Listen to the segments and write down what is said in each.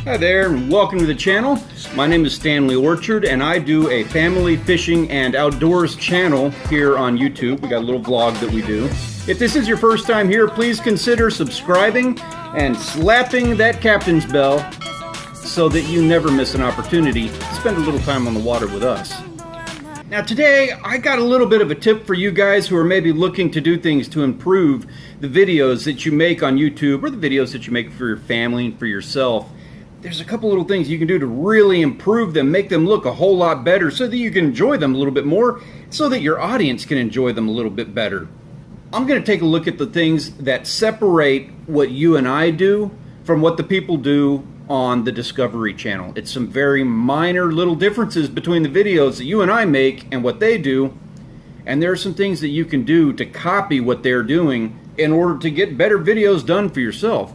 Hi there, and welcome to the channel. My name is Stanley Orchard, and I do a family fishing and outdoors channel here on YouTube. We got a little vlog that we do. If this is your first time here, please consider subscribing and slapping that captain's bell so that you never miss an opportunity to spend a little time on the water with us. Now today, I got a little bit of a tip for you guys who are maybe looking to do things to improve the videos that you make on YouTube or the videos that you make for your family and for yourself. There's a couple little things you can do to really improve them, make them look a whole lot better so that you can enjoy them a little bit more, so that your audience can enjoy them a little bit better. I'm going to take a look at the things that separate what you and I do from what the people do on the Discovery Channel. It's some very minor little differences between the videos that you and I make and what they do, and there are some things that you can do to copy what they're doing in order to get better videos done for yourself.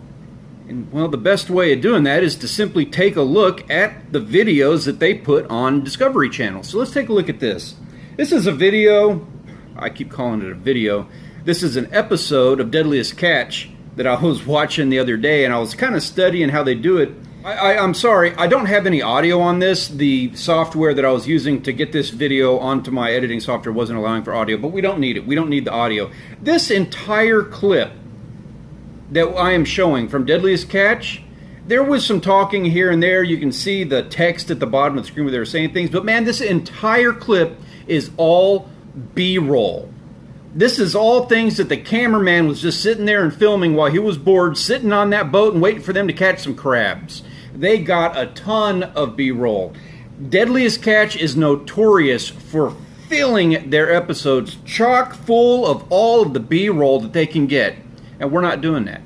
And well, the best way of doing that is to simply take a look at the videos that they put on Discovery Channel. So let's take a look at this. This is a video, I keep calling it a video. This is an episode of Deadliest Catch that I was watching the other day, and I was kind of studying how they do it. I'm sorry, I don't have any audio on this. The software that I was using to get this video onto my editing software wasn't allowing for audio, but we don't need it. We don't need the audio. This entire clip that I am showing from Deadliest Catch, there was some talking here and there. You can see the text at the bottom of the screen where they were saying things, but man, this entire clip is all B-roll. This is all things that the cameraman was just sitting there and filming while he was bored, sitting on that boat and waiting for them to catch some crabs. They got a ton of B-roll. Deadliest Catch is notorious for filling their episodes chock full of all of the B-roll that they can get. And we're not doing that.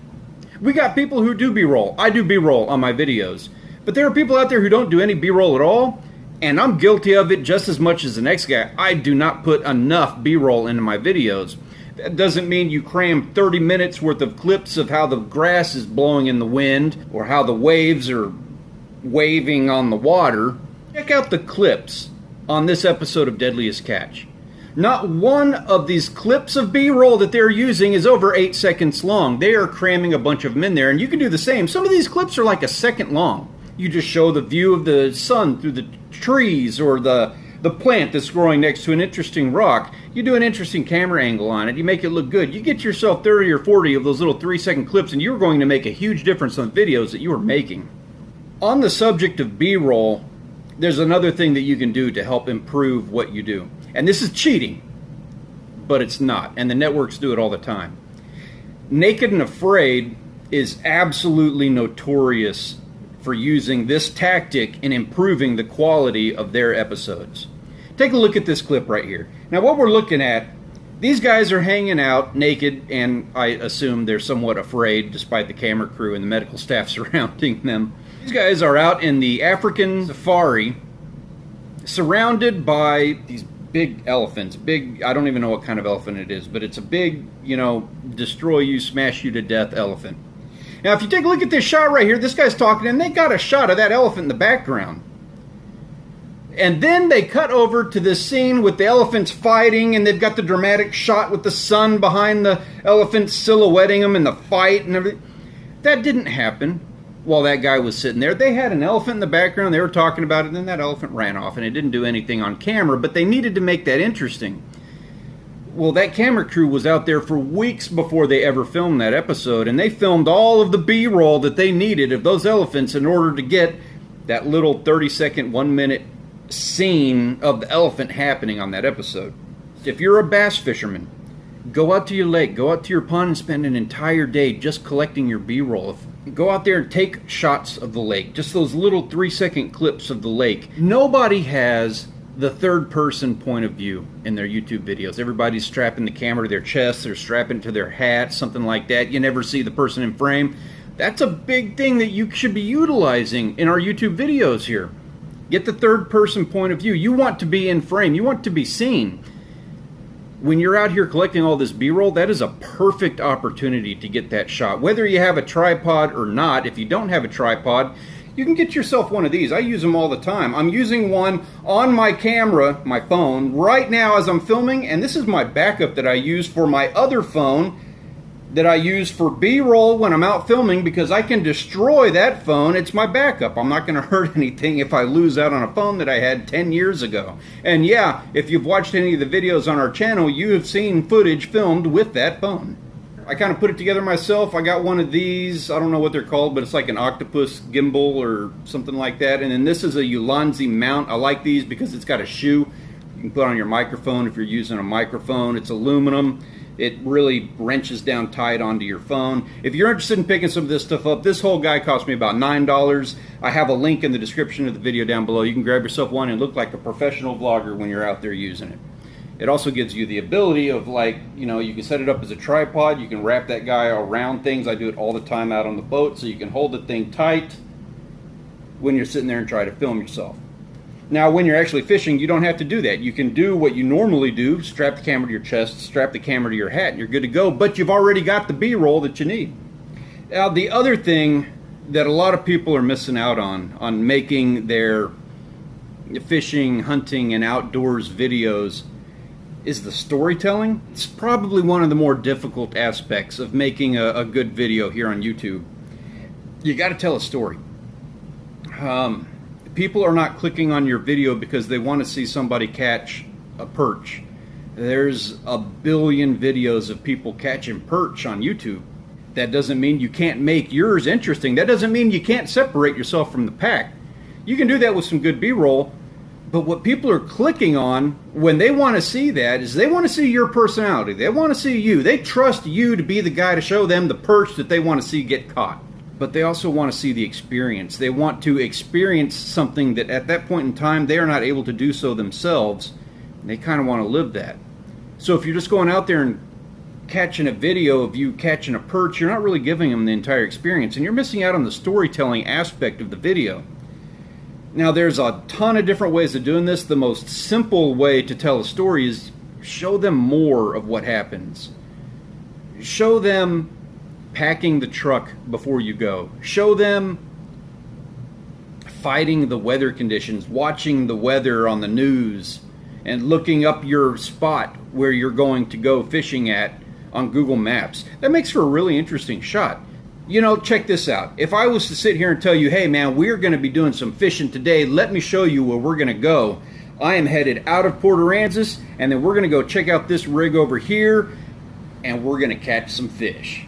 We got people who do B-roll. I do B-roll on my videos. But there are people out there who don't do any B-roll at all, and I'm guilty of it just as much as the next guy. I do not put enough B-roll into my videos. That doesn't mean you cram 30 minutes worth of clips of how the grass is blowing in the wind or how the waves are waving on the water. Check out the clips on this episode of Deadliest Catch. Not one of these clips of B-roll that they're using is over 8 seconds long. They are cramming a bunch of them in there, and you can do the same. Some of these clips are like a second long. You just show the view of the sun through the trees or the plant that's growing next to an interesting rock. You do an interesting camera angle on it. You make it look good. You get yourself 30 or 40 of those little 3-second clips, and you're going to make a huge difference on the videos that you are making. On the subject of B-roll, there's another thing that you can do to help improve what you do. And this is cheating, but it's not. And the networks do it all the time. Naked and Afraid is absolutely notorious for using this tactic in improving the quality of their episodes. Take a look at this clip right here. Now what we're looking at, these guys are hanging out naked, and I assume they're somewhat afraid despite the camera crew and the medical staff surrounding them. These guys are out in the African safari surrounded by these big elephants. Big, I don't even know what kind of elephant it is, but it's a big, destroy you, smash you to death elephant. Now, if you take a look at this shot right here, this guy's talking, and they got a shot of that elephant in the background. And then they cut over to this scene with the elephants fighting, and they've got the dramatic shot with the sun behind the elephants silhouetting them in the fight and everything. That didn't happen while that guy was sitting there. They had an elephant in the background, they were talking about it, and then that elephant ran off, and it didn't do anything on camera, but they needed to make that interesting. Well, that camera crew was out there for weeks before they ever filmed that episode, and they filmed all of the B-roll that they needed of those elephants in order to get that little 30-second, 1-minute scene of the elephant happening on that episode. If you're a bass fisherman, go out to your lake, go out to your pond and spend an entire day just collecting your B-roll. Go out there and take shots of the lake, just those little 3-second clips of the lake. Nobody has the third-person point of view in their YouTube videos. Everybody's strapping the camera to their chest, they're strapping it to their hat, something like that. You never see the person in frame. That's a big thing that you should be utilizing in our YouTube videos here. Get the third-person point of view. You want to be in frame. You want to be seen. When you're out here collecting all this B-roll, that is a perfect opportunity to get that shot. Whether you have a tripod or not, if you don't have a tripod, you can get yourself one of these. I use them all the time. I'm using one on my camera, my phone, right now as I'm filming, and this is my backup that I use for my other phone that I use for B-roll when I'm out filming, because I can destroy that phone. It's my backup. I'm not going to hurt anything if I lose out on a phone that I had 10 years ago. And yeah, if you've watched any of the videos on our channel, you have seen footage filmed with that phone. I kind of put it together myself. I got one of these, I don't know what they're called, but it's like an octopus gimbal or something like that. And then this is a Ulanzi mount. I like these because it's got a shoe you can put on your microphone if you're using a microphone. It's aluminum. It really wrenches down tight onto your phone. If you're interested in picking some of this stuff up, this whole guy cost me about $9. I have a link in the description of the video down below. You can grab yourself one and look like a professional vlogger when you're out there using it. It also gives you the ability of, like, you know, you can set it up as a tripod. You can wrap that guy around things. I do it all the time out on the boat, so you can hold the thing tight when you're sitting there and try to film yourself. Now, when you're actually fishing, you don't have to do that. You can do what you normally do, strap the camera to your chest, strap the camera to your hat, and you're good to go, but you've already got the B-roll that you need. Now, the other thing that a lot of people are missing out on making their fishing, hunting, and outdoors videos is the storytelling. It's probably one of the more difficult aspects of making a good video here on YouTube. You got to tell a story. People are not clicking on your video because they want to see somebody catch a perch. There's a billion videos of people catching perch on YouTube. That doesn't mean you can't make yours interesting. That doesn't mean you can't separate yourself from the pack. You can do that with some good B-roll. But what people are clicking on when they want to see that is they want to see your personality. They want to see you. They trust you to be the guy to show them the perch that they want to see get caught. But they also want to see the experience. They want to experience something that at that point in time they are not able to do so themselves. And they kind of want to live that. So if you're just going out there and catching a video of you catching a perch, you're not really giving them the entire experience. And you're missing out on the storytelling aspect of the video. Now, there's a ton of different ways of doing this. The most simple way to tell a story is show them more of what happens. Show them packing the truck before you go. Show them fighting the weather conditions, watching the weather on the news, and looking up your spot where you're going to go fishing at on Google Maps. That makes for a really interesting shot. You know, check this out. If I was to sit here and tell you, hey man, we're going to be doing some fishing today, let me show you where we're going to go. I am headed out of Port Aransas, and then we're going to go check out this rig over here, and we're going to catch some fish.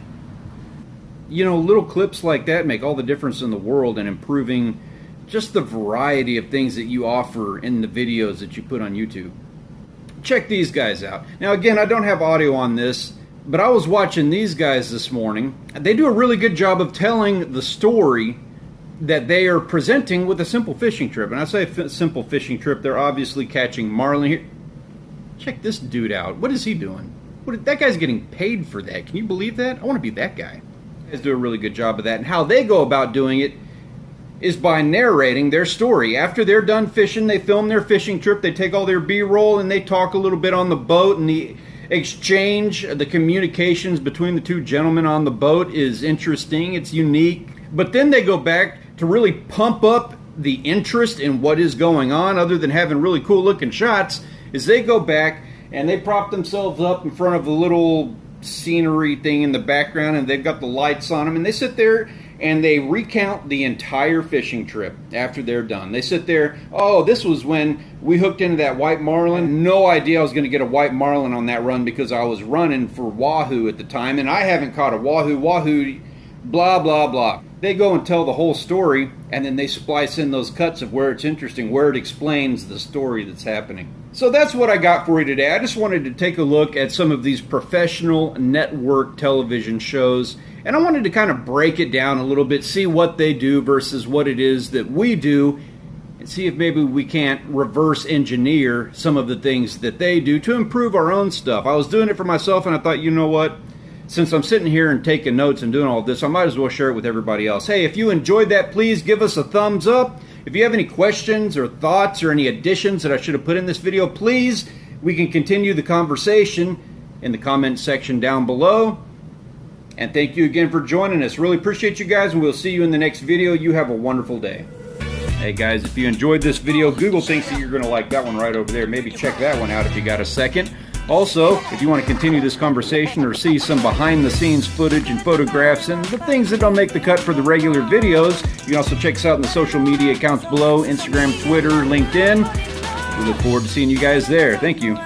You know, little clips like that make all the difference in the world in improving just the variety of things that you offer in the videos that you put on YouTube. Check these guys out. Now again, I don't have audio on this, but I was watching these guys this morning. They do a really good job of telling the story that they are presenting with a simple fishing trip. And I say simple fishing trip, they're obviously catching marlin here. Check this dude out. What is he doing? That guy's getting paid for that. Can you believe that? I want to be that guy. These guys do a really good job of that. And how they go about doing it is by narrating their story. After they're done fishing, they film their fishing trip, they take all their B-roll, and they talk a little bit on the boat, and the exchange, the communications between the two gentlemen on the boat is interesting, it's unique. But then they go back to really pump up the interest in what is going on, other than having really cool looking shots, is they go back and they prop themselves up in front of a little scenery thing in the background, and they've got the lights on them, and they sit there and they recount the entire fishing trip after they're done. They sit there, oh, this was when we hooked into that white marlin. No idea I was going to get a white marlin on that run because I was running for wahoo at the time, and I haven't caught a wahoo, blah, blah, blah. They go and tell the whole story, and then they splice in those cuts of where it's interesting, where it explains the story that's happening. So that's what I got for you today. I just wanted to take a look at some of these professional network television shows, and I wanted to kind of break it down a little bit, see what they do versus what it is that we do, and see if maybe we can't reverse engineer some of the things that they do to improve our own stuff. I was doing it for myself, and I thought, you know what? Since I'm sitting here and taking notes and doing all this, I might as well share it with everybody else. Hey, if you enjoyed that, please give us a thumbs up. If you have any questions or thoughts or any additions that I should have put in this video, please, we can continue the conversation in the comment section down below. And thank you again for joining us. Really appreciate you guys, and we'll see you in the next video. You have a wonderful day. Hey guys, if you enjoyed this video, Google thinks that you're going to like that one right over there. Maybe check that one out if you got a second. Also, if you want to continue this conversation or see some behind-the-scenes footage and photographs and the things that don't make the cut for the regular videos, you can also check us out in the social media accounts below, Instagram, Twitter, LinkedIn. We look forward to seeing you guys there. Thank you.